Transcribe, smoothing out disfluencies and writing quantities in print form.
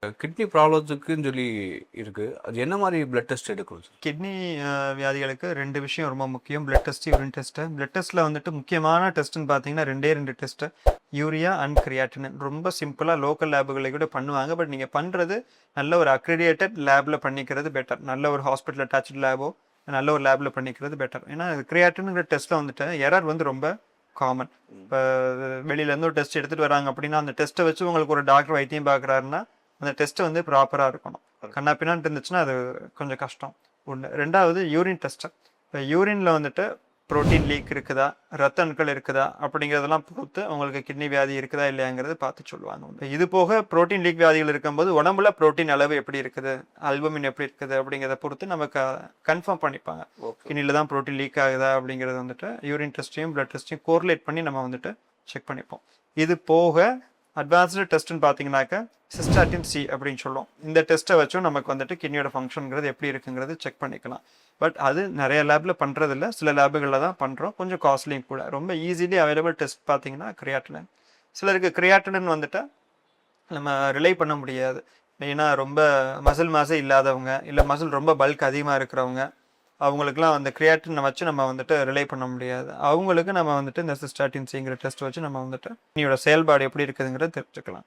Kidney ப்ராப்ளத்துக்குன்னு சொல்லி இருக்கு. அது என்ன மாதிரி பிளட் டெஸ்ட் எடுக்கணும் சார்? கிட்னி வியாதிகளுக்கு 2 விஷயம் ரொம்ப முக்கியம். Blood test, urine test. Blood டெஸ்ட்டில் வந்துட்டு முக்கியமான டெஸ்ட்டுன்னு பார்த்தீங்கன்னா 2 டெஸ்ட்டு. Urea and creatinine. ரொம்ப சிம்பிளாக லோக்கல் லேபுகளை கூட பண்ணுவாங்க. பட் நீங்கள் பண்ணுறது நல்ல ஒரு அக்ரிடியேட்டட் லேபில் பண்ணிக்கிறது பெட்டர். நல்ல ஒரு ஹாஸ்பிட்டல் அட்டாச்சு லேபோ நல்ல ஒரு லேபில் பண்ணிக்கிறது பெட்டர். ஏன்னா கிரியாட்டினுங்கிற டெஸ்ட்டில் வந்துட்டு எரர் வந்து ரொம்ப காமன். இப்போ வெளியிலேருந்து ஒரு டெஸ்ட் எடுத்துகிட்டு வராங்க அப்படின்னா அந்த டெஸ்ட்டை வச்சு உங்களுக்கு ஒரு டாக்டர் வைத்தியம் பார்க்குறாருன்னா அந்த டெஸ்ட்டு வந்து ப்ராப்பராக இருக்கணும். கண்ணாப்பின்னான்னு இருந்துச்சுன்னா அது கொஞ்சம் கஷ்டம். ஒன்று. 2வது யூரின் டெஸ்ட்டு. இப்போ யூரினில் வந்துட்டு ப்ரோட்டீன் லீக் இருக்குதா, ரத்த அணுக்கள் இருக்குதா அப்படிங்கிறதெல்லாம் பொறுத்து உங்களுக்கு கிட்னி வியாதி இருக்குதா இல்லையாங்கிறது பார்த்து சொல்லுவாங்க. இப்போ இது போக ப்ரோட்டீன் லீக் வியாதிகள் இருக்கும்போது உடம்புல ப்ரோட்டீன் அளவு எப்படி இருக்குது, அல்புமின் எப்படி இருக்குது அப்படிங்கிறத பொறுத்து நமக்கு கன்ஃபார்ம் பண்ணிப்பாங்க. கிட்னியில் தான் ப்ரோட்டீன் லீக் ஆகுதா அப்படிங்கிறது வந்துட்டு யூரின் டெஸ்ட்டையும் பிளட் டெஸ்ட்டையும் கோரிலேட் பண்ணி நம்ம வந்துட்டு செக் பண்ணிப்போம். இது போக அட்வான்ஸ்டு டெஸ்ட்டுன்னு பார்த்தீங்கன்னாக்கா சிஸ்டாட்டின் சி அப்படின்னு சொல்லுவோம். இந்த டெஸ்ட்டை வச்சும் நமக்கு வந்துட்டு கிட்னியோட ஃபங்க்ஷனுங்கிறது எப்படி இருக்குங்கிறது செக் பண்ணிக்கலாம். பட் அது நிறைய லேபில் பண்ணுறதில்ல, சில லேபுகளில் தான் பண்ணுறோம். கொஞ்சம் காஸ்ட்லியும் கூட. ரொம்ப ஈஸிலி அவைலபிள் டெஸ்ட் பார்த்தீங்கன்னா கிரியாட்டினின். சிலருக்கு கிரியாட்டினின் வந்துட்டு நம்ம ரிலை பண்ண முடியாது. மெயினாக ரொம்ப மசில் மாசே இல்லாதவங்க, இல்லை மசில் ரொம்ப பல்க் அதிகமாக இருக்கிறவங்க, அவங்களுக்குலாம் அந்த கிரியாட்டினை வச்சு நம்ம வந்துட்டு ரிலை பண்ண முடியாது. அவங்களுக்கு நம்ம வந்துட்டு இந்த சிஸ்டாட்டின் சிங்கிற டெஸ்ட் வச்சு நம்ம வந்துட்டு கிட்னியோட செயல்பாடு எப்படி இருக்குதுங்கிறத தெரிஞ்சுக்கலாம்.